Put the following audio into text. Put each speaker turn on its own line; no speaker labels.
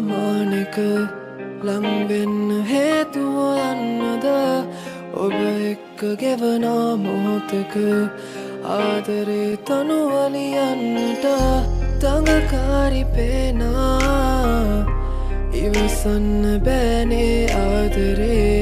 මානෙක ලං වෙන්න හේතුව යන්නද ඔබ එක්ක ගෙවන මොහොතක ආදරේ තනුවලියන්නට තඟකාරි පේනා ඉවසන්න බෑනේ ආදරේ